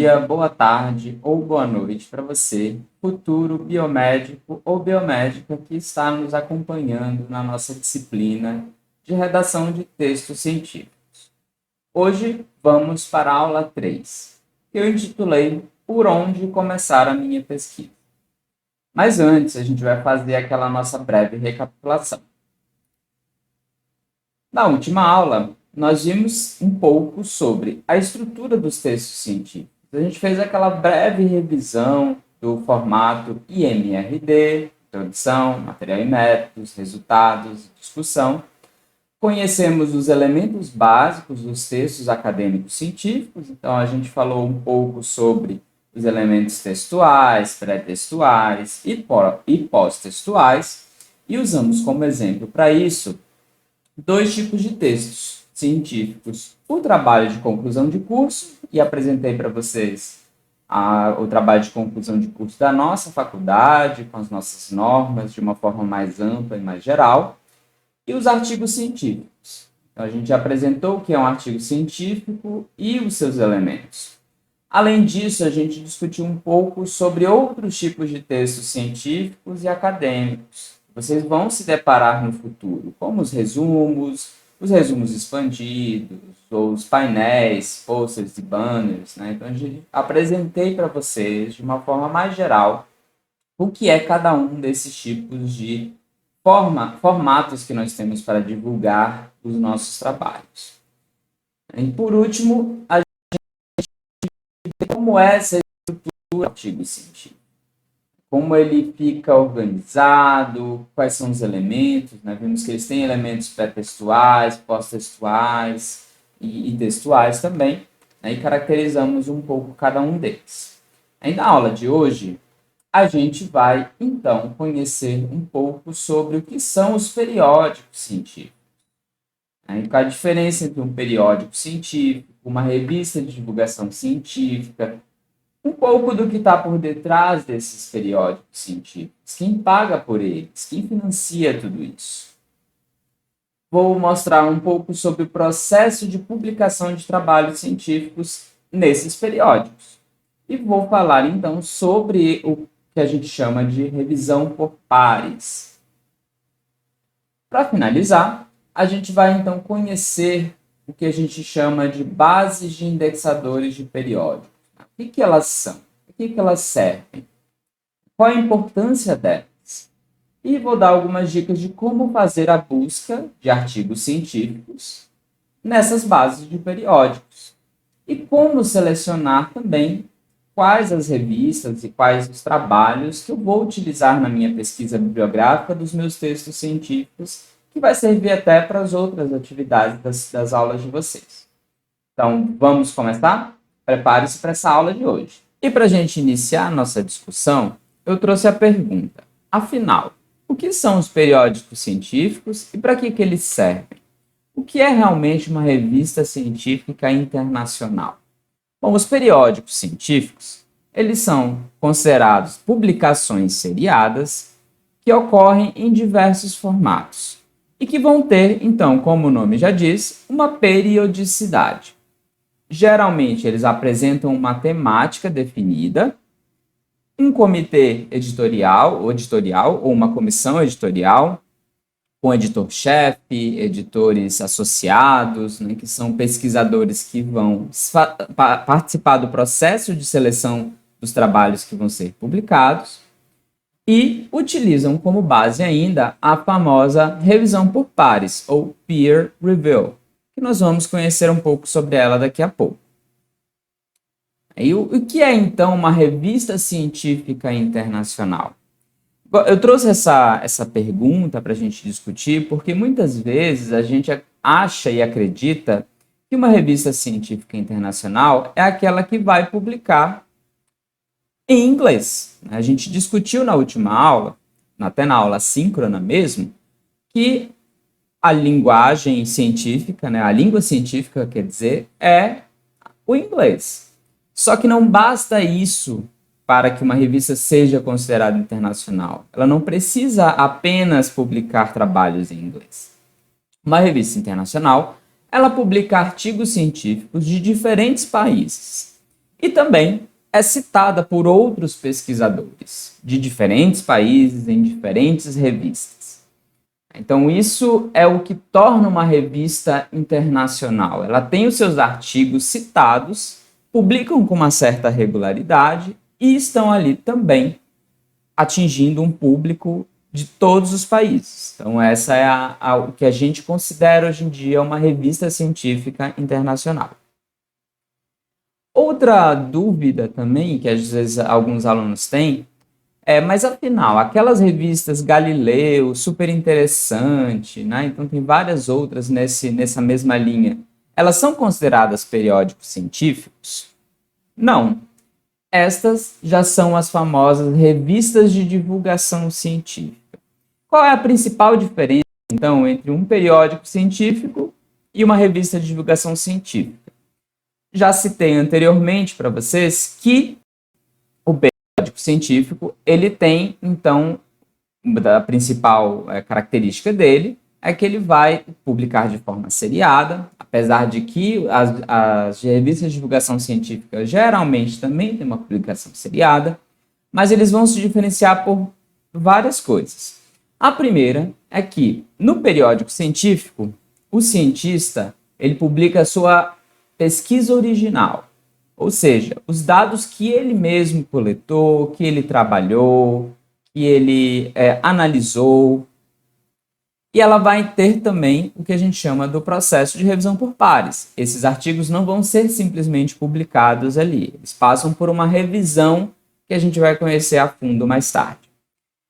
dia, boa tarde ou boa noite para você, futuro biomédico ou biomédica que está nos acompanhando na nossa disciplina de redação de textos científicos. Hoje vamos para a aula 3, que eu intitulei Por onde começar a minha pesquisa. Mas antes, a gente vai fazer aquela nossa breve recapitulação. Na última aula, nós vimos um pouco sobre a estrutura dos textos científicos. A gente fez aquela breve revisão do formato IMRD, introdução, material e métodos, resultados, discussão. Conhecemos os elementos básicos dos textos acadêmicos científicos, então a gente falou um pouco sobre os elementos textuais, pré-textuais e pós-textuais, e usamos como exemplo para isso dois tipos de textos científicos. O trabalho de conclusão de curso, e apresentei para vocês o trabalho de conclusão de curso da nossa faculdade, com as nossas normas, de uma forma mais ampla e mais geral, e os artigos científicos. Então, a gente apresentou o que é um artigo científico e os seus elementos. Além disso, a gente discutiu um pouco sobre outros tipos de textos científicos e acadêmicos. Vocês vão se deparar no futuro, como os resumos expandidos, ou os painéis, posters e banners, né? Então, a gente apresentei para vocês, de uma forma mais geral, o que é cada um desses tipos de formatos que nós temos para divulgar os nossos trabalhos. E, por último, a gente vê como é essa estrutura do artigo científico. Como ele fica organizado, quais são os elementos, né? Vimos que eles têm elementos pré-textuais, pós-textuais e textuais também, né? E caracterizamos um pouco cada um deles. Aí na aula de hoje, a gente vai, então, conhecer um pouco sobre o que são os periódicos científicos. Aí, qual a diferença entre um periódico científico, uma revista de divulgação científica, um pouco do que está por detrás desses periódicos científicos, quem paga por eles, quem financia tudo isso. Vou mostrar um pouco sobre o processo de publicação de trabalhos científicos nesses periódicos. E vou falar, então, sobre o que a gente chama de revisão por pares. Para finalizar, a gente vai, então, conhecer o que a gente chama de bases de indexadores de periódicos. O que elas são? O que elas servem? Qual a importância delas? E vou dar algumas dicas de como fazer a busca de artigos científicos nessas bases de periódicos. E como selecionar também quais as revistas e quais os trabalhos que eu vou utilizar na minha pesquisa bibliográfica dos meus textos científicos, que vai servir até para as outras atividades das aulas de vocês. Então, vamos começar? Prepare-se para essa aula de hoje. E para a gente iniciar a nossa discussão, eu trouxe a pergunta: afinal, o que são os periódicos científicos e para que eles servem? O que é realmente uma revista científica internacional? Bom, os periódicos científicos, eles são considerados publicações seriadas que ocorrem em diversos formatos e que vão ter, então, como o nome já diz, uma periodicidade. Geralmente, eles apresentam uma temática definida, um comitê editorial ou uma comissão editorial, com editor-chefe, editores associados, né, que são pesquisadores que vão participar do processo de seleção dos trabalhos que vão ser publicados, e utilizam como base ainda a famosa revisão por pares, ou peer review, que nós vamos conhecer um pouco sobre ela daqui a pouco. E o que é, então, uma revista científica internacional? Eu trouxe essa pergunta para a gente discutir, porque muitas vezes a gente acha e acredita que uma revista científica internacional é aquela que vai publicar em inglês. A gente discutiu na última aula, até na aula síncrona mesmo, que a linguagem científica, né, a língua científica, quer dizer, é o inglês. Só que não basta isso para que uma revista seja considerada internacional. Ela não precisa apenas publicar trabalhos em inglês. Uma revista internacional, ela publica artigos científicos de diferentes países. e também é citada por outros pesquisadores de diferentes países, em diferentes revistas. Então, isso é o que torna uma revista internacional. Ela tem os seus artigos citados, publicam com uma certa regularidade e estão ali também atingindo um público de todos os países. Então, essa é o que a gente considera hoje em dia uma revista científica internacional. Outra dúvida também, que às vezes alguns alunos têm, mas afinal, aquelas revistas Galileu, super interessante, né? Então tem várias outras nessa mesma linha, elas são consideradas periódicos científicos? Não. Estas já são as famosas revistas de divulgação científica. Qual é a principal diferença, então, entre um periódico científico e uma revista de divulgação científica? Já citei anteriormente para vocês que o periódico científico, ele tem, então, a principal característica dele é que ele vai publicar de forma seriada, apesar de que as revistas de divulgação científica geralmente também têm uma publicação seriada, mas eles vão se diferenciar por várias coisas. A primeira é que, no periódico científico, o cientista ele publica a sua pesquisa original, ou seja, os dados que ele mesmo coletou, que ele trabalhou, que ele analisou, e ela vai ter também o que a gente chama do processo de revisão por pares. Esses artigos não vão ser simplesmente publicados ali, eles passam por uma revisão que a gente vai conhecer a fundo mais tarde.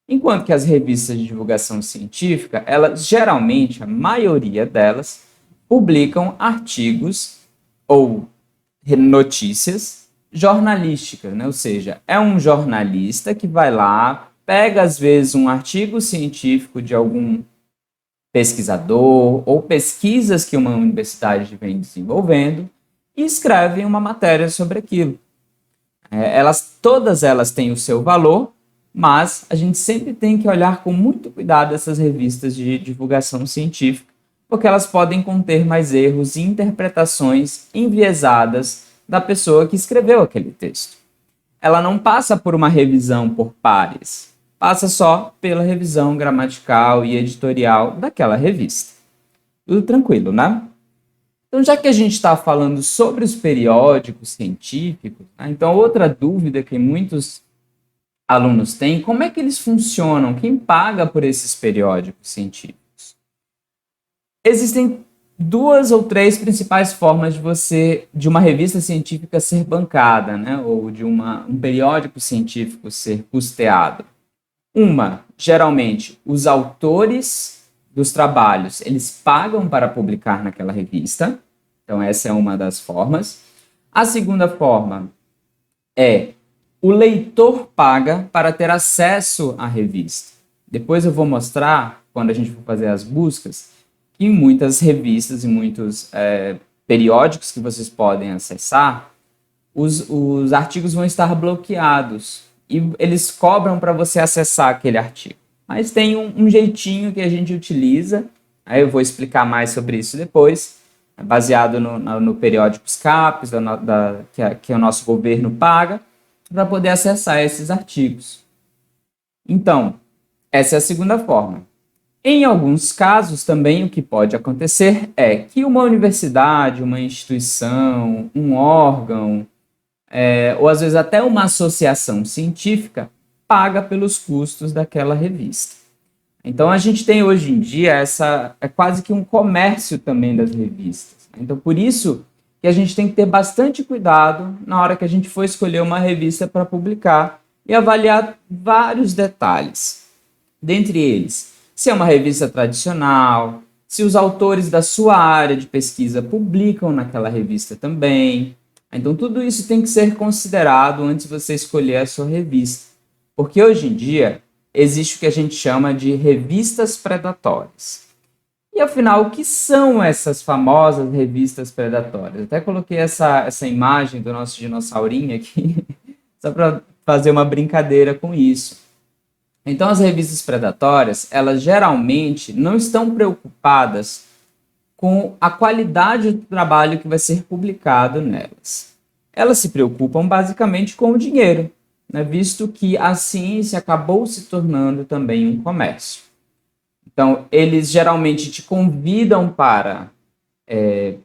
Enquanto que as revistas de divulgação científica, elas geralmente, a maioria delas, publicam artigos ou notícias jornalísticas, né? Ou seja, é um jornalista que vai lá, pega às vezes um artigo científico de algum pesquisador ou pesquisas que uma universidade vem desenvolvendo e escreve uma matéria sobre aquilo. Todas elas têm o seu valor, mas a gente sempre tem que olhar com muito cuidado essas revistas de divulgação científica, porque elas podem conter mais erros e interpretações enviesadas da pessoa que escreveu aquele texto. Ela não passa por uma revisão por pares, passa só pela revisão gramatical e editorial daquela revista. Tudo tranquilo, né? Então, já que a gente está falando sobre os periódicos científicos, né, então outra dúvida que muitos alunos têm, como é que eles funcionam? Quem paga por esses periódicos científicos? Existem 2 ou 3 principais formas de uma revista científica ser bancada, né, ou de um periódico científico ser custeado. Uma, geralmente, os autores dos trabalhos, eles pagam para publicar naquela revista. Então, essa é uma das formas. A segunda forma é o leitor paga para ter acesso à revista. Depois eu vou mostrar, quando a gente for fazer as buscas, que em muitas revistas e muitos periódicos que vocês podem acessar, os artigos vão estar bloqueados e eles cobram para você acessar aquele artigo. Mas tem um jeitinho que a gente utiliza, aí eu vou explicar mais sobre isso depois, baseado no periódico SCAPES, que o nosso governo paga, para poder acessar esses artigos. Então, essa é a segunda forma. Em alguns casos também o que pode acontecer é que uma universidade, uma instituição, um órgão, ou às vezes até uma associação científica paga pelos custos daquela revista. Então a gente tem hoje em dia é quase que um comércio também das revistas. Então por isso que a gente tem que ter bastante cuidado na hora que a gente for escolher uma revista para publicar e avaliar vários detalhes. Dentre eles, se é uma revista tradicional, se os autores da sua área de pesquisa publicam naquela revista também. Então, tudo isso tem que ser considerado antes de você escolher a sua revista. Porque hoje em dia, existe o que a gente chama de revistas predatórias. E, afinal, o que são essas famosas revistas predatórias? Até coloquei essa imagem do nosso dinossaurinho aqui, só para fazer uma brincadeira com isso. Então, as revistas predatórias, elas geralmente não estão preocupadas com a qualidade do trabalho que vai ser publicado nelas. elas se preocupam basicamente com o dinheiro, né, visto que a ciência acabou se tornando também um comércio. Então, eles geralmente te convidam para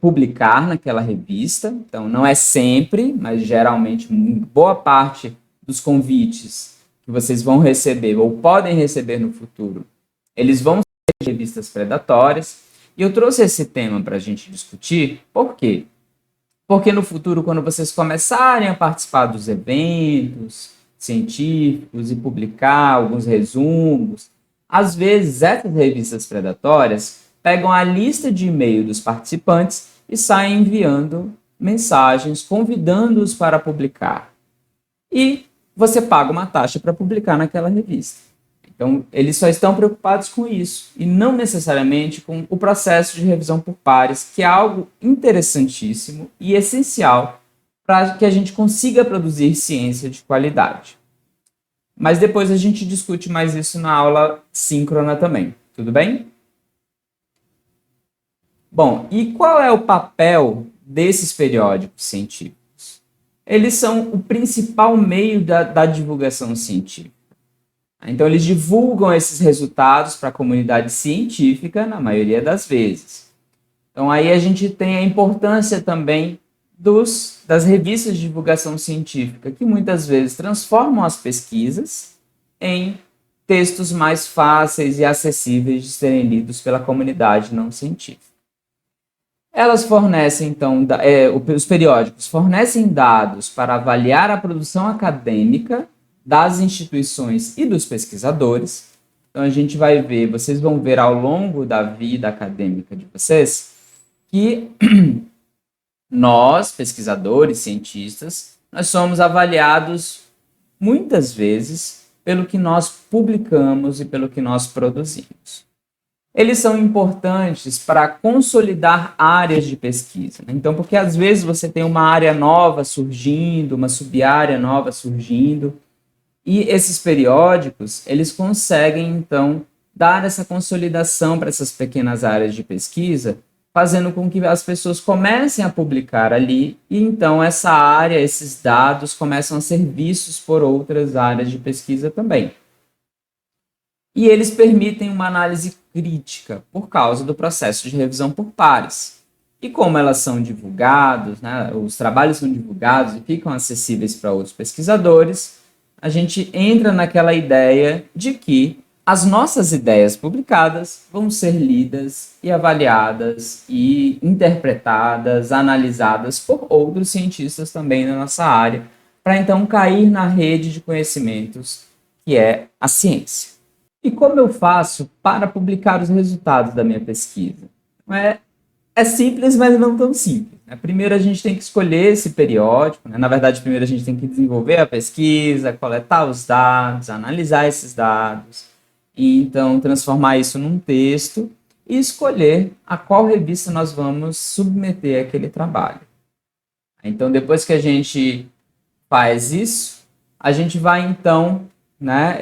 publicar naquela revista. Então, não é sempre, mas geralmente boa parte dos convites que vocês vão receber ou podem receber no futuro, eles vão ser revistas predatórias. E eu trouxe esse tema para a gente discutir. Por quê? Porque no futuro, quando vocês começarem a participar dos eventos científicos e publicar alguns resumos, às vezes essas revistas predatórias pegam a lista de e-mail dos participantes e saem enviando mensagens convidando-os para publicar. E você paga uma taxa para publicar naquela revista. Então, eles só estão preocupados com isso e não necessariamente com o processo de revisão por pares, que é algo interessantíssimo e essencial para que a gente consiga produzir ciência de qualidade. Mas depois a gente discute mais isso na aula síncrona também, tudo bem? Bom, e qual é o papel desses periódicos científicos? Eles são o principal meio da divulgação científica. Então, eles divulgam esses resultados para a comunidade científica, na maioria das vezes. Então, aí a gente tem a importância também das revistas de divulgação científica, que muitas vezes transformam as pesquisas em textos mais fáceis e acessíveis de serem lidos pela comunidade não científica. Elas fornecem, então, os periódicos fornecem dados para avaliar a produção acadêmica das instituições e dos pesquisadores. Então, a gente vai ver, vocês vão ver ao longo da vida acadêmica de vocês, que nós, pesquisadores, cientistas, nós somos avaliados muitas vezes pelo que nós publicamos e pelo que nós produzimos. Eles são importantes para consolidar áreas de pesquisa. Então, porque às vezes você tem uma área nova surgindo, uma sub-área nova surgindo, e esses periódicos, eles conseguem, então, dar essa consolidação para essas pequenas áreas de pesquisa, fazendo com que as pessoas comecem a publicar ali, e então essa área, esses dados, começam a ser vistos por outras áreas de pesquisa também. E eles permitem uma análise crítica por causa do processo de revisão por pares. E como elas são divulgados, né, os trabalhos são divulgados e ficam acessíveis para outros pesquisadores, a gente entra naquela ideia de que as nossas ideias publicadas vão ser lidas e avaliadas e interpretadas, analisadas por outros cientistas também na nossa área, para então cair na rede de conhecimentos que é a ciência. E como eu faço para publicar os resultados da minha pesquisa? É simples, mas não tão simples. Primeiro a gente tem que escolher esse periódico, né? Na verdade, primeiro a gente tem que desenvolver a pesquisa, coletar os dados, analisar esses dados, e então transformar isso num texto e escolher a qual revista nós vamos submeter aquele trabalho. Então, depois que a gente faz isso, a gente vai então, né,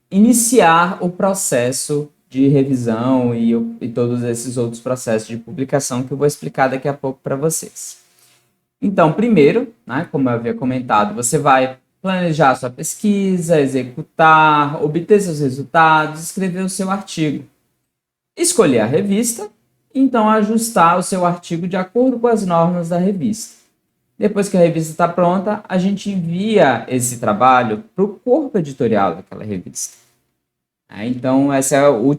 iniciar o processo de revisão e todos esses outros processos de publicação que eu vou explicar daqui a pouco para vocês. Então, primeiro, né, como eu havia comentado, você vai planejar sua pesquisa, executar, obter seus resultados, escrever o seu artigo. Escolher a revista, então ajustar o seu artigo de acordo com as normas da revista. Depois que a revista está pronta, a gente envia esse trabalho para o corpo editorial daquela revista. Então, essa é o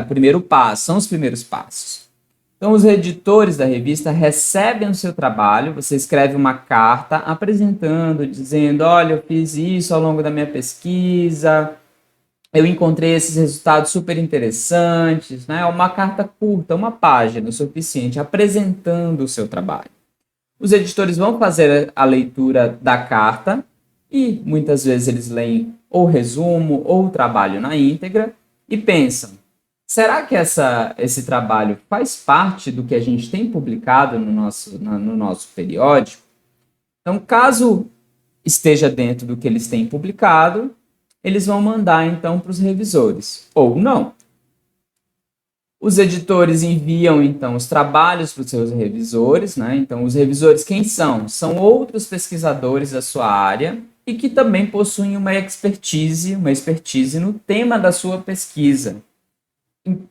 primeiro passo, são os primeiros passos. Então, os editores da revista recebem o seu trabalho, você escreve uma carta apresentando, dizendo, olha, eu fiz isso ao longo da minha pesquisa, eu encontrei esses resultados super interessantes, né? Uma carta curta, uma página o suficiente, apresentando o seu trabalho. Os editores vão fazer a leitura da carta e muitas vezes eles leem ou resumo ou o trabalho na íntegra e pensam, será que esse trabalho faz parte do que a gente tem publicado no nosso periódico? Então, caso esteja dentro do que eles têm publicado, eles vão mandar então para os revisores, ou não. Os editores enviam, então, os trabalhos para os seus revisores, né? Então, os revisores quem são? São outros pesquisadores da sua área e que também possuem uma expertise no tema da sua pesquisa.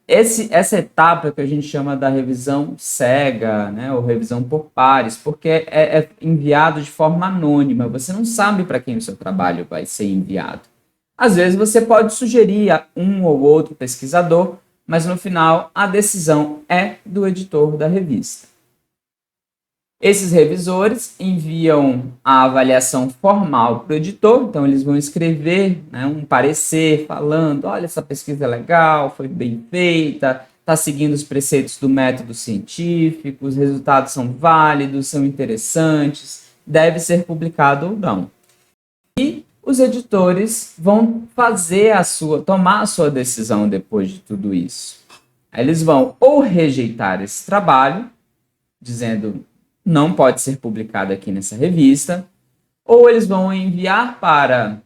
Essa etapa que a gente chama da revisão cega, né, ou revisão por pares, porque é enviado de forma anônima, você não sabe para quem o seu trabalho vai ser enviado. Às vezes você pode sugerir a um ou outro pesquisador, mas no final a decisão é do editor da revista. Esses revisores enviam a avaliação formal para o editor, então eles vão escrever, né, um parecer falando, olha, essa pesquisa é legal, foi bem feita, está seguindo os preceitos do método científico, os resultados são válidos, são interessantes, deve ser publicado ou não. E os editores vão tomar a sua decisão depois de tudo isso. Eles vão ou rejeitar esse trabalho, dizendo não pode ser publicado aqui nessa revista, ou eles vão enviar para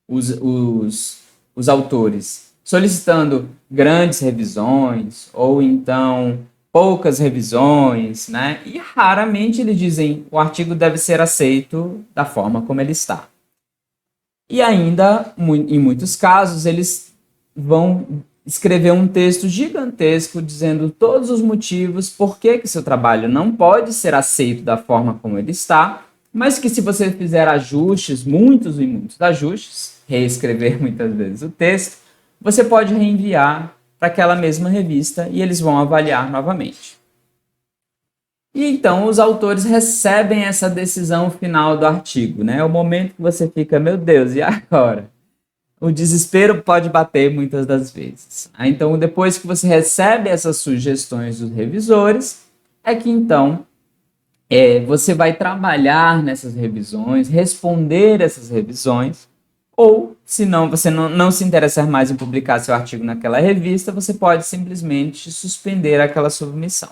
os autores solicitando grandes revisões, ou então poucas revisões, né? E raramente eles dizem o artigo deve ser aceito da forma como ele está. E ainda, em muitos casos, eles vão escrever um texto gigantesco dizendo todos os motivos por que seu trabalho não pode ser aceito da forma como ele está, mas que se você fizer ajustes, muitos e muitos ajustes, reescrever muitas vezes o texto, você pode reenviar para aquela mesma revista e eles vão avaliar novamente. E então os autores recebem essa decisão final do artigo, né? É o momento que você fica, meu Deus, e agora? O desespero pode bater muitas das vezes. Então, depois que você recebe essas sugestões dos revisores, é que então você vai trabalhar nessas revisões, responder essas revisões, ou, se não, você não se interessar mais em publicar seu artigo naquela revista, você pode simplesmente suspender aquela submissão.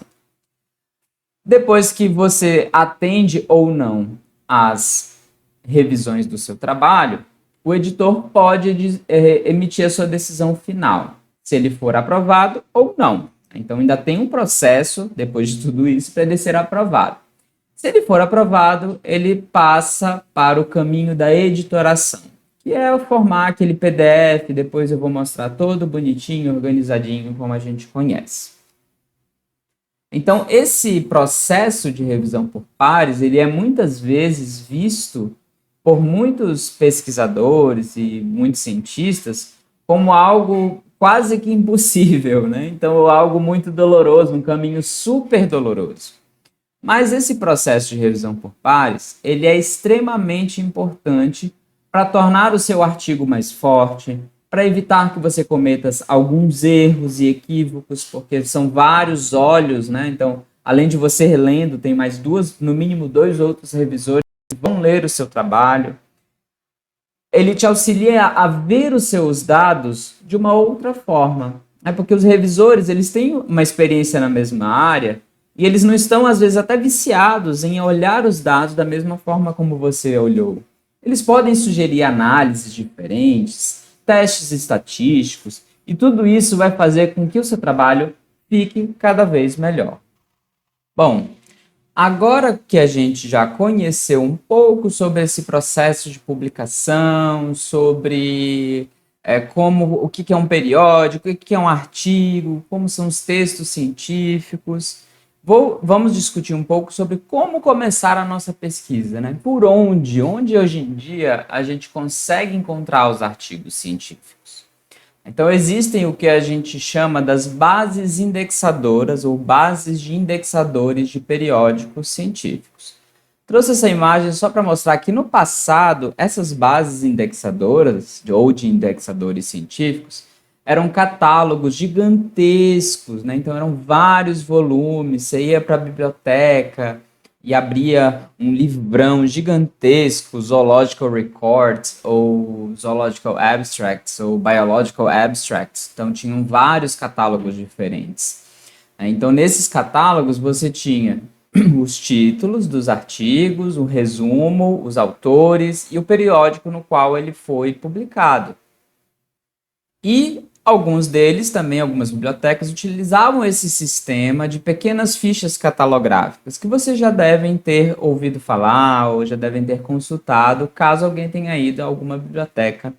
Depois que você atende ou não às revisões do seu trabalho, o editor pode emitir a sua decisão final, se ele for aprovado ou não. Então, ainda tem um processo, depois de tudo isso, para ele ser aprovado. Se ele for aprovado, ele passa para o caminho da editoração, que é formar aquele PDF, depois eu vou mostrar todo bonitinho, organizadinho, como a gente conhece. Então, esse processo de revisão por pares, ele é muitas vezes visto por muitos pesquisadores e muitos cientistas como algo quase que impossível, né? Então, algo muito doloroso, um caminho super doloroso. Mas esse processo de revisão por pares, ele é extremamente importante para tornar o seu artigo mais forte, para evitar que você cometa alguns erros e equívocos, porque são vários olhos, né? Então, além de você relendo, tem mais no mínimo 2 outros revisores que vão ler o seu trabalho. Ele te auxilia a ver os seus dados de uma outra forma, né? Porque os revisores, eles têm uma experiência na mesma área e eles não estão, às vezes, até viciados em olhar os dados da mesma forma como você olhou. Eles podem sugerir análises diferentes, testes estatísticos, e tudo isso vai fazer com que o seu trabalho fique cada vez melhor. Bom, agora que a gente já conheceu um pouco sobre esse processo de publicação, sobre o que é um periódico, o que é um artigo, como são os textos científicos, vamos discutir um pouco sobre como começar a nossa pesquisa, né? Por onde hoje em dia a gente consegue encontrar os artigos científicos. Então existem o que a gente chama das bases indexadoras ou bases de indexadores de periódicos científicos. Trouxe essa imagem só para mostrar que no passado essas bases indexadoras ou de indexadores científicos eram catálogos gigantescos, né? Então eram vários volumes, você ia para a biblioteca e abria um livrão gigantesco, Zoological Records, ou Zoological Abstracts, ou Biological Abstracts. Então tinham vários catálogos diferentes. Então nesses catálogos você tinha os títulos dos artigos, o resumo, os autores e o periódico no qual ele foi publicado. E Alguns deles também, algumas bibliotecas, utilizavam esse sistema de pequenas fichas catalográficas, que vocês já devem ter ouvido falar ou já devem ter consultado, caso alguém tenha ido a alguma biblioteca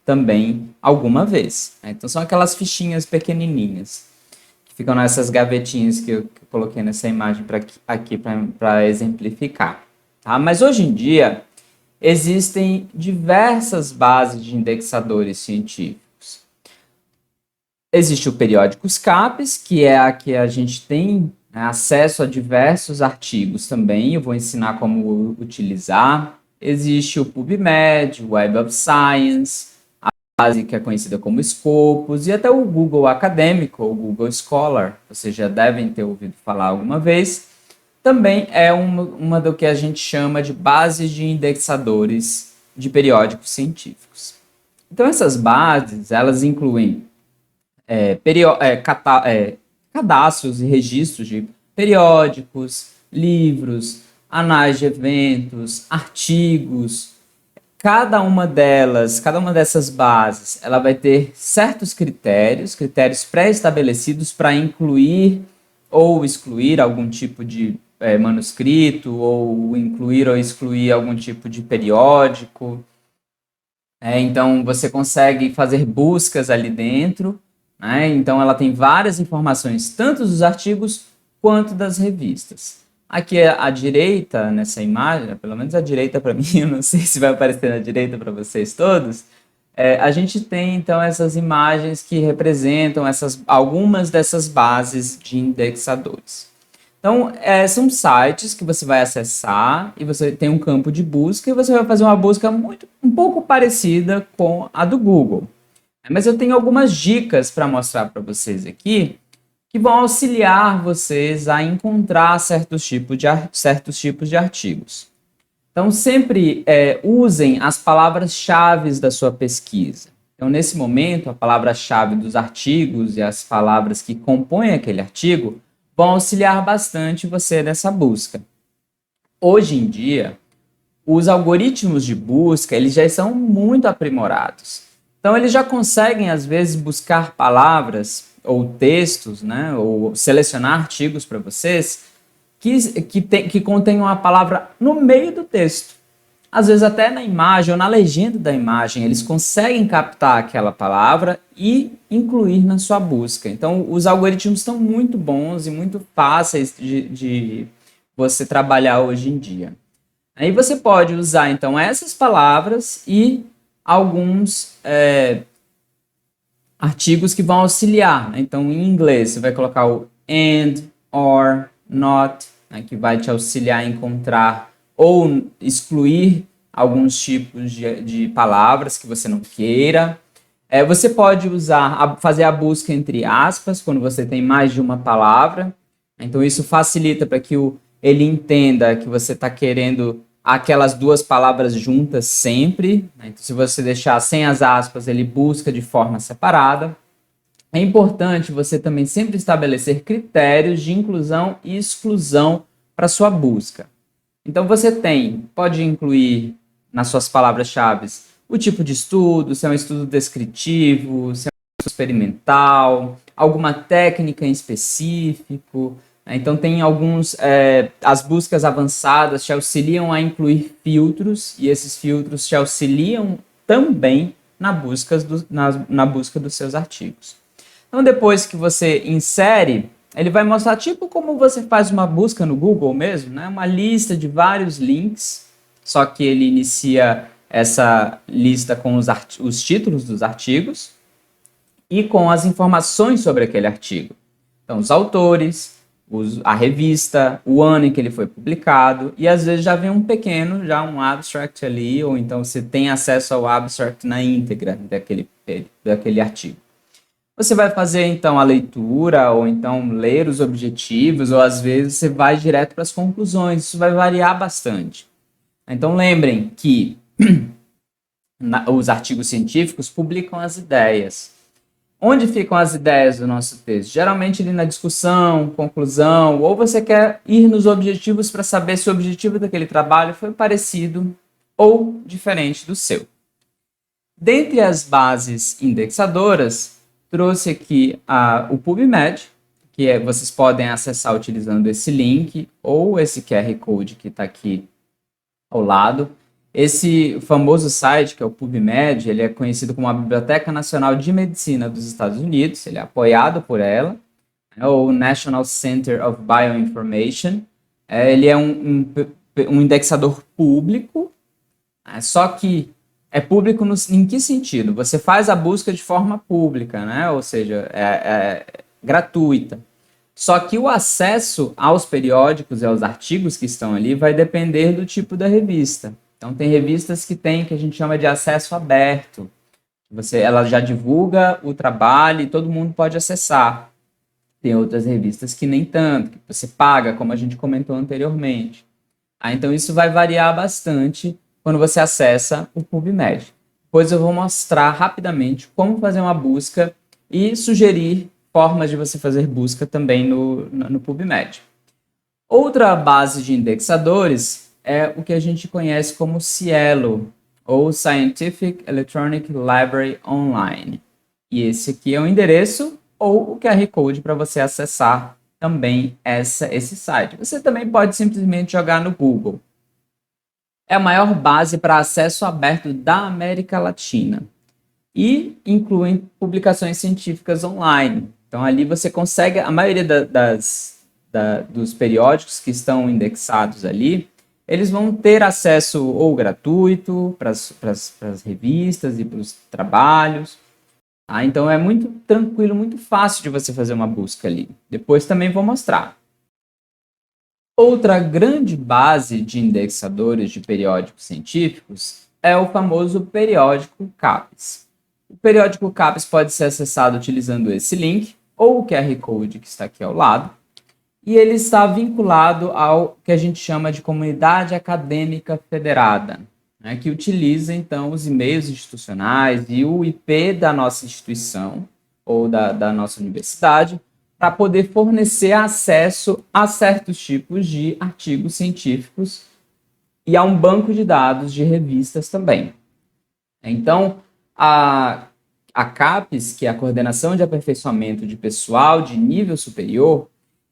também alguma vez. Então, são aquelas fichinhas pequenininhas, que ficam nessas gavetinhas que eu coloquei nessa imagem aqui para exemplificar. Tá? Mas hoje em dia, existem diversas bases de indexadores científicos. Existe o periódico SCAPES, que é a que a gente tem, né, acesso a diversos artigos também. Eu vou ensinar como utilizar. Existe o PubMed, o Web of Science, a base que é conhecida como Scopus, e até o Google Acadêmico, ou Google Scholar, vocês já devem ter ouvido falar alguma vez. Também é uma do que a gente chama de bases de indexadores de periódicos científicos. Então, essas bases, elas incluem cadastros e registros de periódicos, livros, anais de eventos, artigos. Cada uma dessas bases, ela vai ter certos critérios pré-estabelecidos para incluir ou excluir algum tipo de manuscrito, ou incluir ou excluir algum tipo de periódico. Então, você consegue fazer buscas ali dentro, né? Então, ela tem várias informações, tanto dos artigos quanto das revistas. Aqui à direita, nessa imagem, pelo menos à direita para mim, eu não sei se vai aparecer na direita para vocês todos, a gente tem, então, essas imagens que representam algumas dessas bases de indexadores. Então, são sites que você vai acessar e você tem um campo de busca e você vai fazer uma busca um pouco parecida com a do Google. Mas eu tenho algumas dicas para mostrar para vocês aqui que vão auxiliar vocês a encontrar certos tipos de artigos. Então, sempre usem as palavras-chave da sua pesquisa. Então, nesse momento, a palavra-chave dos artigos e as palavras que compõem aquele artigo vão auxiliar bastante você nessa busca. Hoje em dia, os algoritmos de busca, eles já são muito aprimorados. Então, eles já conseguem, às vezes, buscar palavras ou textos, né, ou selecionar artigos para vocês que contenham a palavra no meio do texto. Às vezes até na imagem ou na legenda da imagem, eles conseguem captar aquela palavra e incluir na sua busca. Então, os algoritmos estão muito bons e muito fáceis de você trabalhar hoje em dia. Aí você pode usar, então, essas palavras e alguns artigos que vão auxiliar. Então, em inglês, você vai colocar o and, or, not, né, que vai te auxiliar a encontrar ou excluir alguns tipos de palavras que você não queira. Você pode fazer a busca entre aspas, quando você tem mais de uma palavra. Então, isso facilita para que ele entenda que você está querendo aquelas duas palavras juntas sempre. Então, se você deixar sem as aspas, ele busca de forma separada. É importante você também sempre estabelecer critérios de inclusão e exclusão para sua busca. Então, você pode incluir nas suas palavras-chave o tipo de estudo, se é um estudo descritivo, se é um estudo experimental, alguma técnica em específico. Então, tem as buscas avançadas te auxiliam a incluir filtros, e esses filtros te auxiliam também na busca dos seus artigos. Então, depois que você insere, ele vai mostrar tipo como você faz uma busca no Google mesmo, né? Uma lista de vários links, só que ele inicia essa lista com os títulos dos artigos e com as informações sobre aquele artigo. Então, os autores, a revista, o ano em que ele foi publicado, e às vezes já vem um abstract ali, ou então você tem acesso ao abstract na íntegra daquele artigo. Você vai fazer, então, a leitura, ou então ler os objetivos, ou às vezes você vai direto para as conclusões. Isso vai variar bastante. Então, lembrem que os artigos científicos publicam as ideias. Onde ficam as ideias do nosso texto? Geralmente ali na discussão, conclusão, ou você quer ir nos objetivos para saber se o objetivo daquele trabalho foi parecido ou diferente do seu. Dentre as bases indexadoras, trouxe aqui o PubMed, que vocês podem acessar utilizando esse link ou esse QR Code que está aqui ao lado. Esse famoso site, que é o PubMed, ele é conhecido como a Biblioteca Nacional de Medicina dos Estados Unidos, ele é apoiado por ela, é o National Center of Bioinformation. Ele é um indexador público, só que é público em que sentido? Você faz a busca de forma pública, né? Ou seja, é gratuita. Só que o acesso aos periódicos e aos artigos que estão ali vai depender do tipo da revista. Então, tem revistas que tem que a gente chama de acesso aberto. Ela já divulga o trabalho e todo mundo pode acessar. Tem outras revistas que nem tanto, que você paga, como a gente comentou anteriormente. Então, isso vai variar bastante quando você acessa o PubMed. Depois eu vou mostrar rapidamente como fazer uma busca e sugerir formas de você fazer busca também no PubMed. Outra base de indexadores é o que a gente conhece como Cielo, ou Scientific Electronic Library Online. E esse aqui é o endereço ou o QR Code para você acessar também esse site. Você também pode simplesmente jogar no Google. É a maior base para acesso aberto da América Latina e inclui publicações científicas online. Então, ali você consegue, a maioria dos periódicos que estão indexados ali, eles vão ter acesso ou gratuito para as revistas e para os trabalhos. Então, é muito tranquilo, muito fácil de você fazer uma busca ali. Depois também vou mostrar. Outra grande base de indexadores de periódicos científicos é o famoso periódico CAPES. O periódico CAPES pode ser acessado utilizando esse link ou o QR Code que está aqui ao lado, e ele está vinculado ao que a gente chama de comunidade acadêmica federada, né, que utiliza então os e-mails institucionais e o IP da nossa instituição ou da nossa universidade para poder fornecer acesso a certos tipos de artigos científicos e a um banco de dados de revistas também. Então, a CAPES, que é a Coordenação de Aperfeiçoamento de Pessoal de Nível Superior,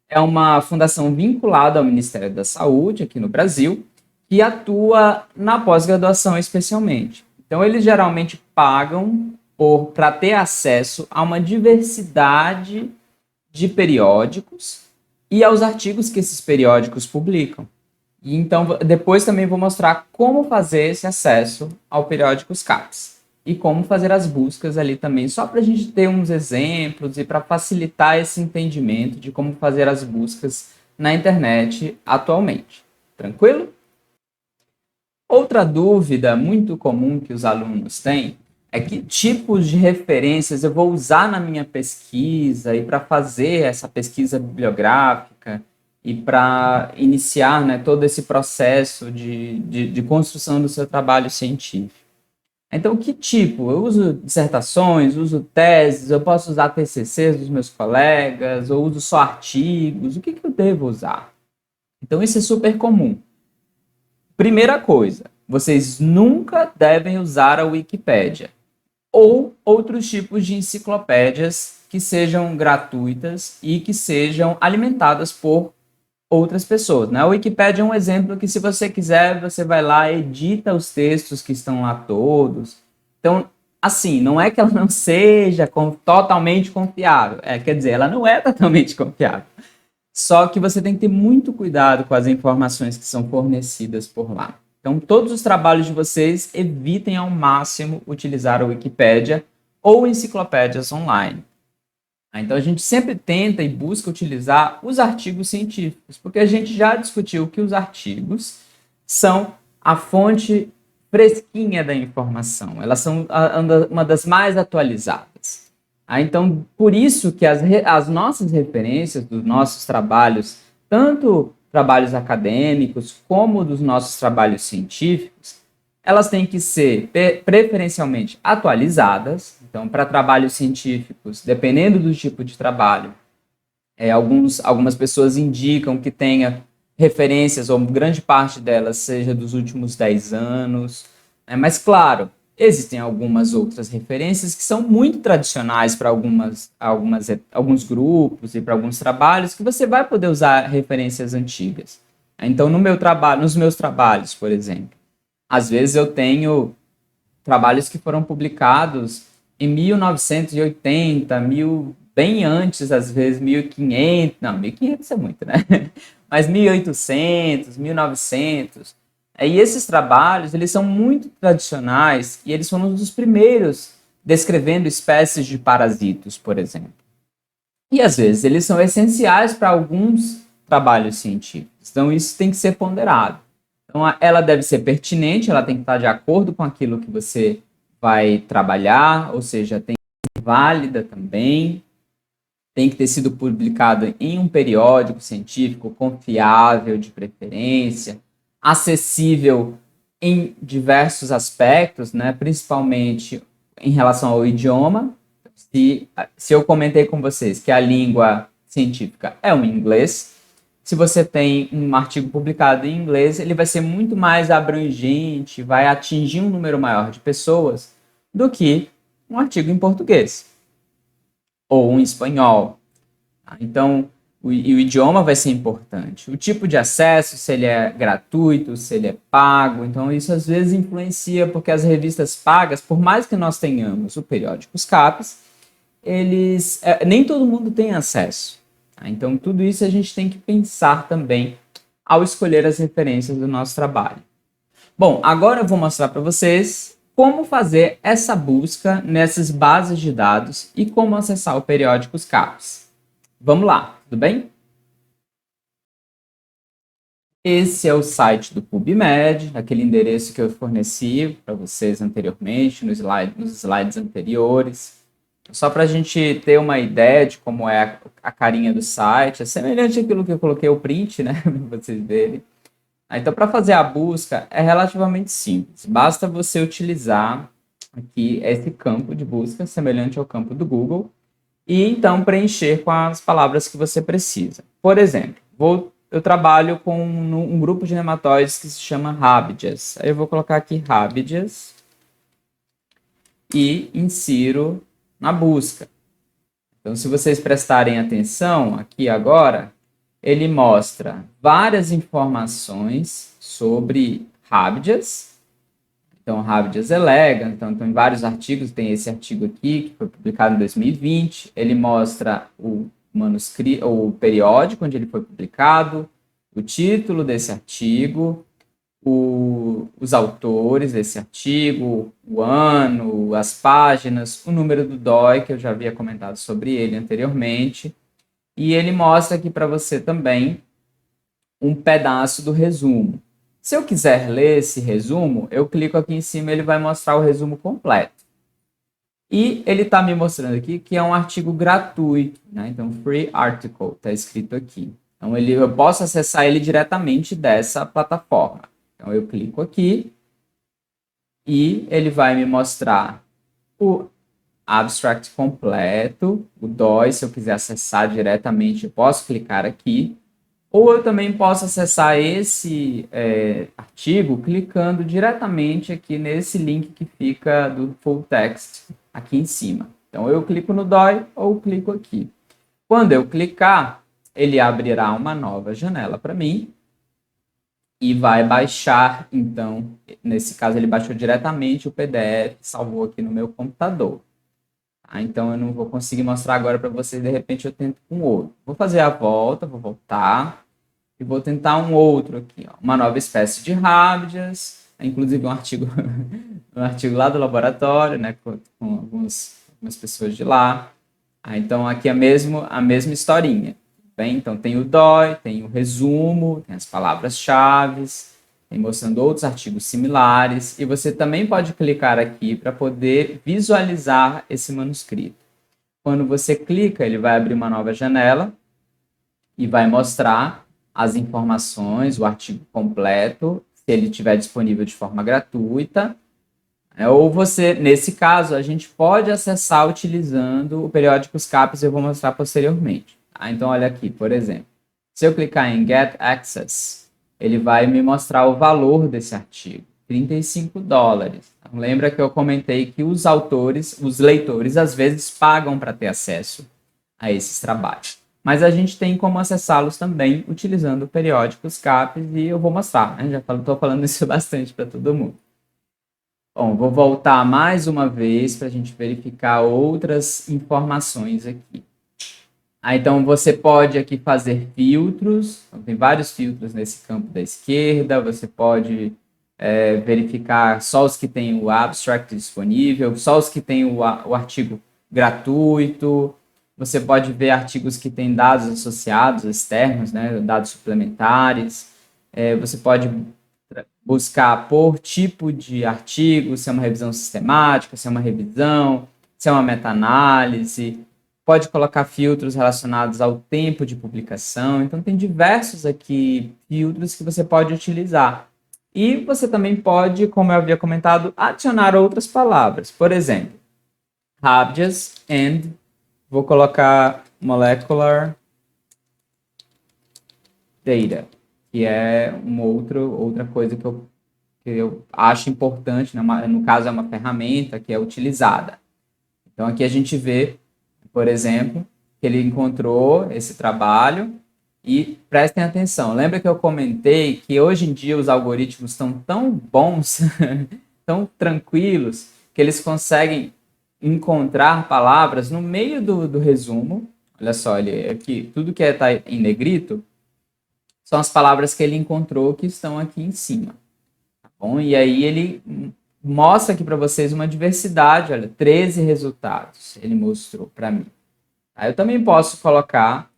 é uma fundação vinculada ao Ministério da Saúde, aqui no Brasil, que atua na pós-graduação especialmente. Então, eles geralmente pagam para ter acesso a uma diversidade de periódicos e aos artigos que esses periódicos publicam. E então, depois também vou mostrar como fazer esse acesso ao periódicos CAPES e como fazer as buscas ali também, só para a gente ter uns exemplos e para facilitar esse entendimento de como fazer as buscas na internet atualmente. Tranquilo? Outra dúvida muito comum que os alunos têm é que tipos de referências eu vou usar na minha pesquisa e para fazer essa pesquisa bibliográfica e para iniciar, né, todo esse processo de construção do seu trabalho científico. Então, que tipo? Eu uso dissertações, uso teses, eu posso usar TCCs dos meus colegas, ou uso só artigos, o que eu devo usar? Então, isso é super comum. Primeira coisa, vocês nunca devem usar a Wikipédia ou outros tipos de enciclopédias que sejam gratuitas e que sejam alimentadas por outras pessoas, né? A Wikipédia é um exemplo que, se você quiser, você vai lá, edita os textos que estão lá todos. Então, assim, não é que ela não seja totalmente confiável. Quer dizer, ela não é totalmente confiável. Só que você tem que ter muito cuidado com as informações que são fornecidas por lá. Então, todos os trabalhos de vocês, evitem ao máximo utilizar a Wikipédia ou enciclopédias online. Então, a gente sempre tenta e busca utilizar os artigos científicos, porque a gente já discutiu que os artigos são a fonte fresquinha da informação, elas são uma das mais atualizadas. Então, por isso que as nossas referências dos nossos trabalhos, tanto trabalhos acadêmicos como dos nossos trabalhos científicos, elas têm que ser preferencialmente atualizadas. Então, para trabalhos científicos, dependendo do tipo de trabalho, algumas pessoas indicam que tenha referências, ou grande parte delas seja dos últimos 10 anos. Mas, claro, Existem algumas outras referências que são muito tradicionais para alguns grupos e para alguns trabalhos que você vai poder usar referências antigas. Então, nos meus trabalhos, por exemplo, às vezes eu tenho trabalhos que foram publicados em 1980, bem antes, às vezes 1500, não, 1500 é muito, né? Mas 1800, 1900. E esses trabalhos, eles são muito tradicionais e eles foram um dos primeiros descrevendo espécies de parasitos, por exemplo. E às vezes eles são essenciais para alguns trabalhos científicos. Então isso tem que ser ponderado. Então ela deve ser pertinente, ela tem que estar de acordo com aquilo que você vai trabalhar, ou seja, tem que ser válida também, tem que ter sido publicado em um periódico científico confiável, de preferência, acessível em diversos aspectos, né, principalmente em relação ao idioma. Se eu comentei com vocês que a língua científica é o inglês, se você tem um artigo publicado em inglês, ele vai ser muito mais abrangente, vai atingir um número maior de pessoas do que um artigo em português ou em espanhol. Então, o idioma vai ser importante. O tipo de acesso, se ele é gratuito, se ele é pago. Então, isso às vezes influencia, porque as revistas pagas, por mais que nós tenhamos o periódico CAPES, nem todo mundo tem acesso. Tá? Então, tudo isso a gente tem que pensar também ao escolher as referências do nosso trabalho. Bom, agora eu vou mostrar para vocês como fazer essa busca nessas bases de dados e como acessar o periódico CAPES. Vamos lá, tudo bem? Esse é o site do PubMed, aquele endereço que eu forneci para vocês anteriormente, nos slides anteriores. Só para a gente ter uma ideia de como é a carinha do site, é semelhante àquilo que eu coloquei o print, né, para vocês verem. Então, para fazer a busca é relativamente simples. Basta você utilizar aqui esse campo de busca, semelhante ao campo do Google, e então preencher com as palavras que você precisa. Por exemplo, eu trabalho com um grupo de nematóides que se chama Rabidias. Aí eu vou colocar aqui Rabidias e insiro na busca. Então, se vocês prestarem atenção aqui agora, ele mostra várias informações sobre Rabidias. Então, Rabidias elegans, então tem vários artigos, tem esse artigo aqui, que foi publicado em 2020, ele mostra o manuscrito, o periódico onde ele foi publicado, o título desse artigo, os autores desse artigo, o ano, as páginas, o número do DOI, que eu já havia comentado sobre ele anteriormente, e ele mostra aqui para você também um pedaço do resumo. Se eu quiser ler esse resumo, eu clico aqui em cima e ele vai mostrar o resumo completo. E ele está me mostrando aqui que é um artigo gratuito, né? Então, free article, está escrito aqui. Então, eu posso acessar ele diretamente dessa plataforma. Então, eu clico aqui e ele vai me mostrar o abstract completo, o DOI, se eu quiser acessar diretamente, eu posso clicar aqui. Ou eu também posso acessar esse artigo clicando diretamente aqui nesse link que fica do full text aqui em cima. Então, eu clico no DOI ou clico aqui. Quando eu clicar, ele abrirá uma nova janela para mim e vai baixar, então, nesse caso ele baixou diretamente o PDF, salvou aqui no meu computador. Tá? Então, eu não vou conseguir mostrar agora para vocês, de repente eu tento com outro. Vou fazer a volta, vou voltar e vou tentar um outro aqui, ó. Uma nova espécie de Rabidias, inclusive um artigo, um artigo lá do laboratório, né, com algumas pessoas de lá. Então, aqui é a mesma historinha. Bem, então, tem o DOI, tem o resumo, tem as palavras-chave, tem mostrando outros artigos similares, e você também pode clicar aqui para poder visualizar esse manuscrito. Quando você clica, ele vai abrir uma nova janela e vai mostrar as informações, o artigo completo, se ele estiver disponível de forma gratuita, ou você, nesse caso, a gente pode acessar utilizando o periódico CAPES, eu vou mostrar posteriormente. Tá? Então, olha aqui, por exemplo, se eu clicar em Get Access, ele vai me mostrar o valor desse artigo, $35. Então, lembra que eu comentei que os autores, os leitores, às vezes pagam para ter acesso a esses trabalhos. Mas a gente tem como acessá-los também utilizando periódicos CAPES e eu vou mostrar, né? Já estou falando isso bastante para todo mundo. Bom, vou voltar mais uma vez para a gente verificar outras informações aqui. Então você pode aqui fazer filtros, então, tem vários filtros nesse campo da esquerda, você pode verificar só os que têm o abstract disponível, só os que têm o artigo gratuito, você pode ver artigos que têm dados associados, externos, né, dados suplementares, você pode buscar por tipo de artigo, se é uma revisão sistemática, se é uma revisão, se é uma meta-análise, pode colocar filtros relacionados ao tempo de publicação, então tem diversos aqui filtros que você pode utilizar. E você também pode, como eu havia comentado, adicionar outras palavras. Por exemplo, Habeas and, vou colocar molecular data, que é uma outra coisa que eu acho importante, né? No caso é uma ferramenta que é utilizada. Então aqui a gente vê, por exemplo, que ele encontrou esse trabalho e prestem atenção. Lembra que eu comentei que hoje em dia os algoritmos estão tão bons, tão tranquilos, que eles conseguem encontrar palavras no meio do resumo. Olha só, ele, aqui, tudo que está em negrito são as palavras que ele encontrou que estão aqui em cima. Tá bom? E aí ele mostra aqui para vocês uma diversidade, olha, 13 resultados ele mostrou para mim. Aí eu também posso colocar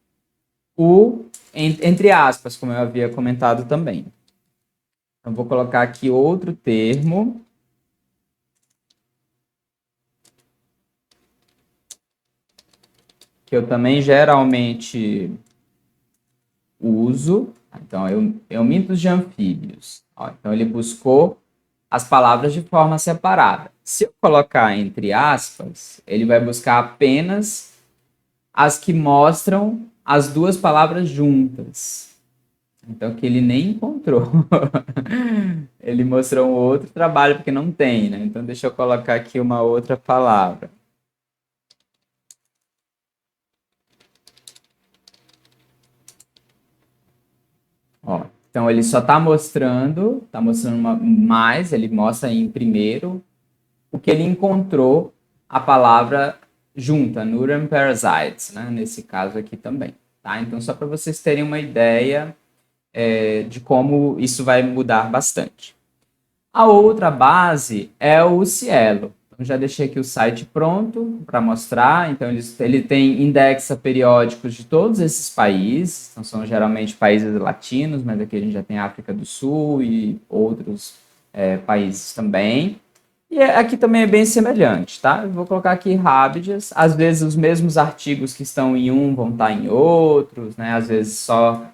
o entre aspas, como eu havia comentado também. Então vou colocar aqui outro termo que eu também geralmente uso. Então, eumintos de anfíbios. Ó, então, ele buscou as palavras de forma separada. Se eu colocar entre aspas, ele vai buscar apenas as que mostram as duas palavras juntas. Então, que ele nem encontrou. Ele mostrou um outro trabalho, porque não tem, né? Então, deixa eu colocar aqui uma outra palavra. Ó, então ele só está mostrando mais, ele mostra em primeiro o que ele encontrou a palavra junta, Neuron Parasites, né? Nesse caso aqui também. Tá? Então, só para vocês terem uma ideia de como isso vai mudar bastante. A outra base é o Cielo. Então, já deixei aqui o site pronto para mostrar. Então, ele tem indexa periódicos de todos esses países. Então, são geralmente países latinos, mas aqui a gente já tem África do Sul e outros países também. E aqui também é bem semelhante, tá? Eu vou colocar aqui Habidas. Às vezes os mesmos artigos que estão em um vão estar em outros, né? Às vezes só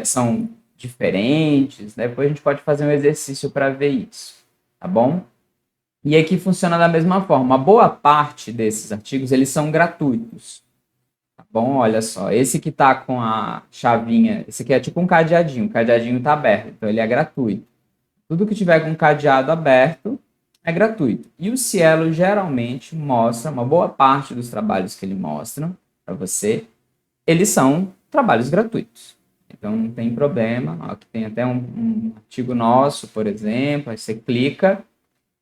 são diferentes, né? Depois a gente pode fazer um exercício para ver isso, tá bom? E aqui funciona da mesma forma. Uma boa parte desses artigos, eles são gratuitos, tá bom? Olha só, esse que tá com a chavinha, esse aqui é tipo um cadeadinho, o cadeadinho tá aberto, então ele é gratuito. Tudo que tiver com cadeado aberto é gratuito. E o Cielo geralmente mostra, uma boa parte dos trabalhos que ele mostra para você, eles são trabalhos gratuitos. Então não tem problema. Aqui tem até um artigo nosso, por exemplo. Aí você clica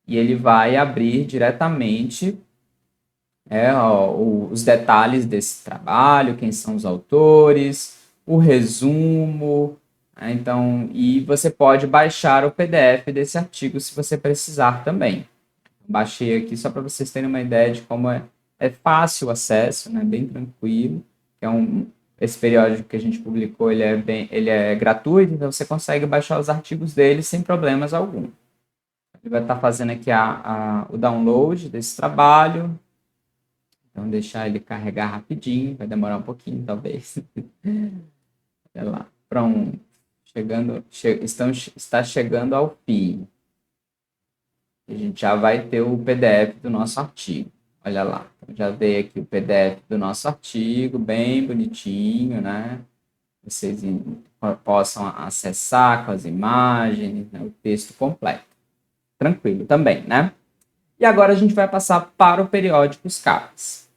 e ele vai abrir diretamente os detalhes desse trabalho, quem são os autores, o resumo. Então, e você pode baixar o PDF desse artigo se você precisar também. Baixei aqui só para vocês terem uma ideia de como é fácil o acesso, né? Bem tranquilo. Esse periódico que a gente publicou, ele é gratuito, então você consegue baixar os artigos dele sem problemas algum. Ele vai estar fazendo aqui o download desse trabalho. Então, deixar ele carregar rapidinho, vai demorar um pouquinho, talvez. Olha lá, pronto. Está chegando ao fim. A gente já vai ter o PDF do nosso artigo. Olha lá, então, já dei aqui o PDF do nosso artigo, bem bonitinho, né? Vocês possam acessar com as imagens, né? O texto completo. Tranquilo também, né? E agora a gente vai passar para o Periódicos CAPES.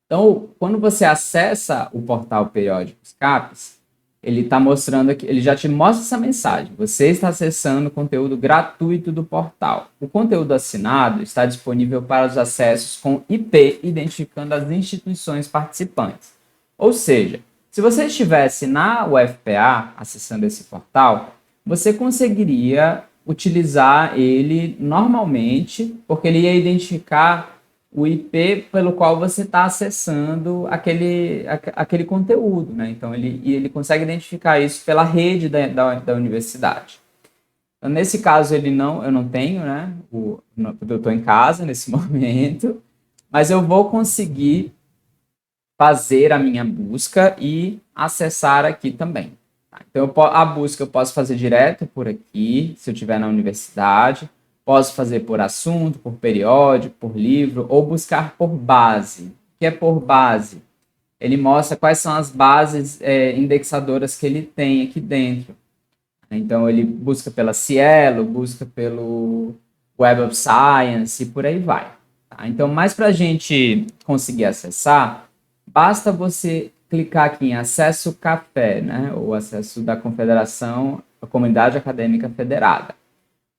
Então, quando você acessa o portal Periódicos CAPES, ele está mostrando aqui, ele já te mostra essa mensagem. Você está acessando o conteúdo gratuito do portal. O conteúdo assinado está disponível para os acessos com IP, identificando as instituições participantes. Ou seja, se você estivesse na UFPA acessando esse portal, você conseguiria utilizar ele normalmente, porque ele ia identificar o IP pelo qual você está acessando aquele conteúdo, né? Então, ele consegue identificar isso pela rede da universidade. Então, nesse caso, eu não tenho, né? Eu estou em casa nesse momento, mas eu vou conseguir fazer a minha busca e acessar aqui também. Tá? Então, a busca eu posso fazer direto por aqui, se eu estiver na universidade. Posso fazer por assunto, por periódico, por livro, ou buscar por base. O que é por base? Ele mostra quais são as bases indexadoras que ele tem aqui dentro. Então, ele busca pela Cielo, busca pelo Web of Science e por aí vai. Tá? Então, mais para a gente conseguir acessar, basta você clicar aqui em Acesso Café, né? Ou Acesso da Confederação, a Comunidade Acadêmica Federada.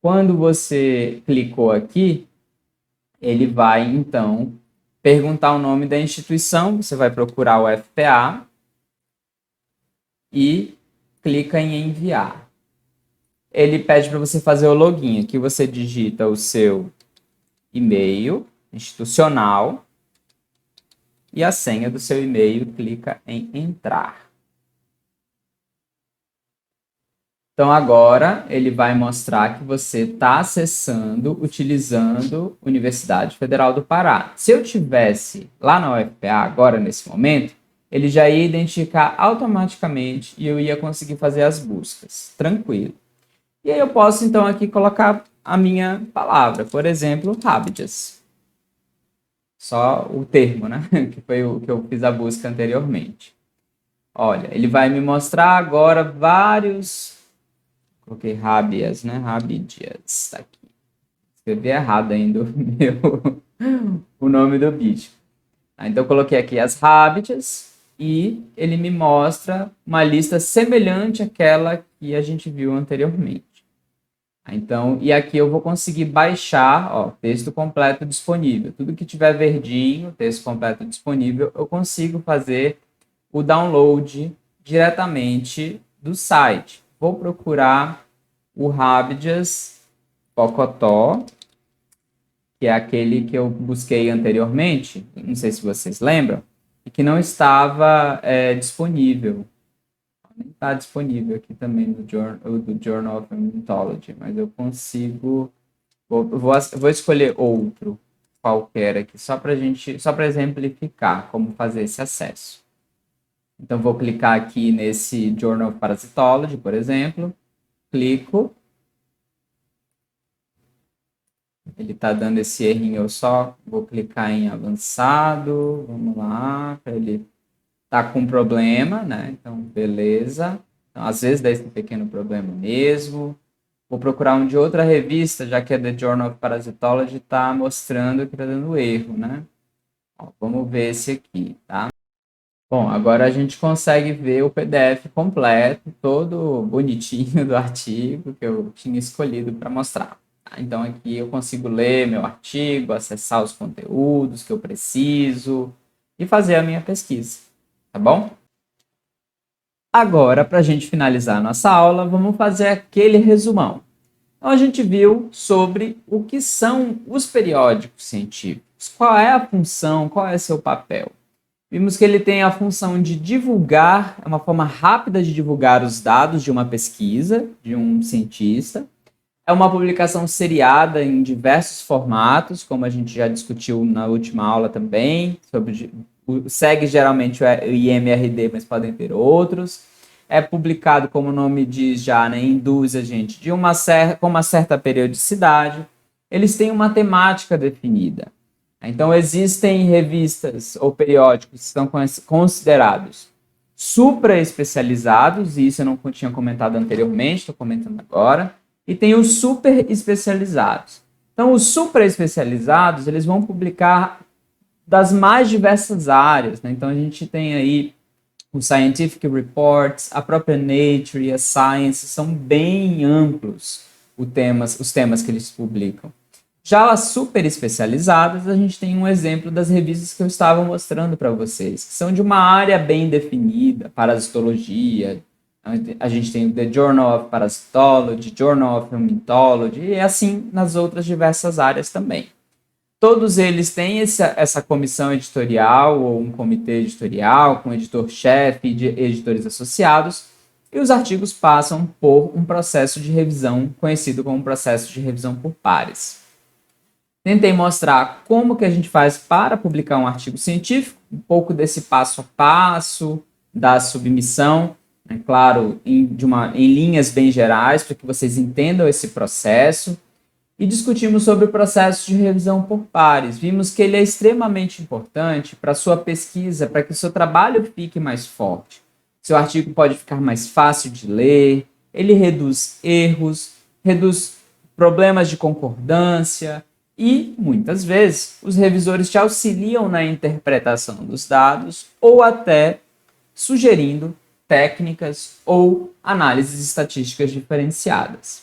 Quando você clicou aqui, ele vai, então, perguntar o nome da instituição, você vai procurar o FPA e clica em enviar. Ele pede para você fazer o login. Aqui você digita o seu e-mail institucional e a senha do seu e-mail, clica em entrar. Então, agora ele vai mostrar que você está acessando utilizando Universidade Federal do Pará. Se eu tivesse lá na UFPA agora, nesse momento, ele já ia identificar automaticamente e eu ia conseguir fazer as buscas. Tranquilo. E aí eu posso, então, aqui colocar a minha palavra. Por exemplo, Habitas. Só o termo, né? Que foi o que eu fiz a busca anteriormente. Olha, ele vai me mostrar agora vários... Coloquei Rabias, né? Rabidias, tá aqui. Escrevi errado ainda o nome do bicho. Então, eu coloquei aqui as Rabidias e ele me mostra uma lista semelhante àquela que a gente viu anteriormente. Então, e aqui eu vou conseguir baixar, ó, texto completo disponível. Tudo que tiver verdinho, texto completo disponível, eu consigo fazer o download diretamente do site. Vou procurar o Rábidias Pocotó, que é aquele que eu busquei anteriormente, não sei se vocês lembram, e que não estava disponível. Nem está disponível aqui também no Journal of Ornithology, mas eu consigo... Vou escolher outro qualquer aqui, só para exemplificar como fazer esse acesso. Então, vou clicar aqui nesse Journal of Parasitology, por exemplo. Clico. Ele está dando esse errinho, eu só vou clicar em avançado. Vamos lá, para ele tá com problema, né? Então, beleza. Então, às vezes dá esse pequeno problema mesmo. Vou procurar um de outra revista, já que é The Journal of Parasitology, está mostrando que está dando erro, né? Ó, vamos ver esse aqui, tá? Bom, agora a gente consegue ver o PDF completo, todo bonitinho do artigo que eu tinha escolhido para mostrar. Tá? Então aqui eu consigo ler meu artigo, acessar os conteúdos que eu preciso e fazer a minha pesquisa, tá bom? Agora, para a gente finalizar a nossa aula, vamos fazer aquele resumão. Então a gente viu sobre o que são os periódicos científicos, qual é a função, qual é seu papel. Vimos que ele tem a função de divulgar, é uma forma rápida de divulgar os dados de uma pesquisa, de um cientista. É uma publicação seriada em diversos formatos, como a gente já discutiu na última aula também, segue geralmente o IMRD, mas podem ter outros. É publicado, como o nome diz já, né, induz a gente com uma certa periodicidade. Eles têm uma temática definida. Então, existem revistas ou periódicos que são considerados supra-especializados, e isso eu não tinha comentado anteriormente, estou comentando agora, e tem os super-especializados. Então, os super especializados, eles vão publicar das mais diversas áreas, né? Então, a gente tem aí os Scientific Reports, a própria Nature e a Science, são bem amplos os temas que eles publicam. Já as super especializadas, a gente tem um exemplo das revistas que eu estava mostrando para vocês, que são de uma área bem definida, parasitologia, a gente tem o The Journal of Parasitology, Journal of Rheumatology, e assim nas outras diversas áreas também. Todos eles têm essa comissão editorial ou um comitê editorial com editor-chefe e editores associados, e os artigos passam por um processo de revisão conhecido como processo de revisão por pares. Tentei mostrar como que a gente faz para publicar um artigo científico, um pouco desse passo a passo da submissão, é claro, em linhas bem gerais, para que vocês entendam esse processo. E discutimos sobre o processo de revisão por pares. Vimos que ele é extremamente importante para a sua pesquisa, para que o seu trabalho fique mais forte. Seu artigo pode ficar mais fácil de ler, ele reduz erros, reduz problemas de concordância e, muitas vezes, os revisores te auxiliam na interpretação dos dados ou até sugerindo técnicas ou análises estatísticas diferenciadas.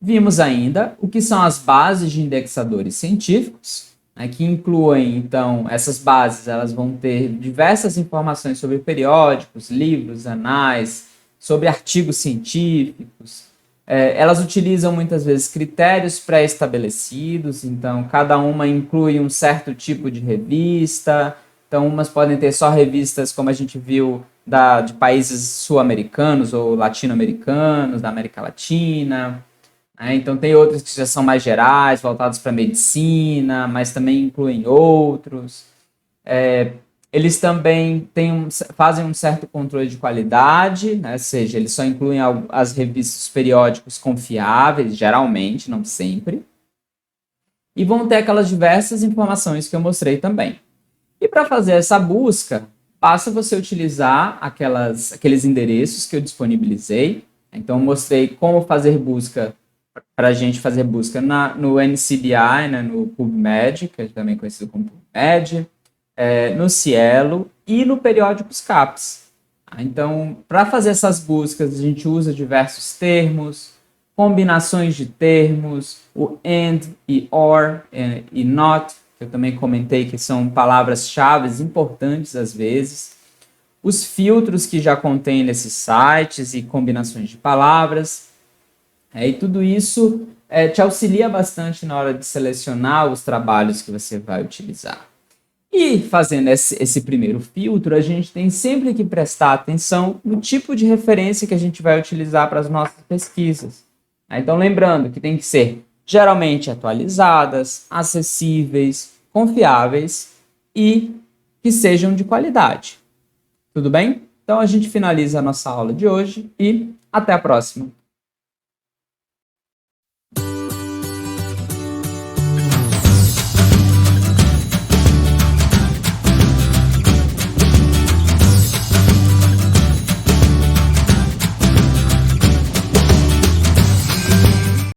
Vimos ainda o que são as bases de indexadores científicos, né, que incluem, então, essas bases, elas vão ter diversas informações sobre periódicos, livros, anais, sobre artigos científicos. Elas utilizam muitas vezes critérios pré-estabelecidos, então cada uma inclui um certo tipo de revista, então umas podem ter só revistas, como a gente viu, de países sul-americanos ou latino-americanos, da América Latina. Então tem outros que já são mais gerais, voltados para medicina, mas também incluem outros. Eles também fazem um certo controle de qualidade, né? Ou seja, eles só incluem as revistas periódicos confiáveis, geralmente, não sempre. E vão ter aquelas diversas informações que eu mostrei também. E para fazer essa busca, basta você utilizar aqueles endereços que eu disponibilizei. Então, eu mostrei como fazer busca para a gente fazer busca no NCBI, né, no PubMed, que é também conhecido como PubMed, no Cielo e no periódicos CAPES. Então, para fazer essas buscas, a gente usa diversos termos, combinações de termos, o AND e OR e NOT, que eu também comentei que são palavras-chave importantes às vezes, os filtros que já contém nesses sites e combinações de palavras. E tudo isso te auxilia bastante na hora de selecionar os trabalhos que você vai utilizar. E fazendo esse primeiro filtro, a gente tem sempre que prestar atenção no tipo de referência que a gente vai utilizar para as nossas pesquisas. Então, lembrando que tem que ser geralmente atualizadas, acessíveis, confiáveis e que sejam de qualidade. Tudo bem? Então, a gente finaliza a nossa aula de hoje e até a próxima.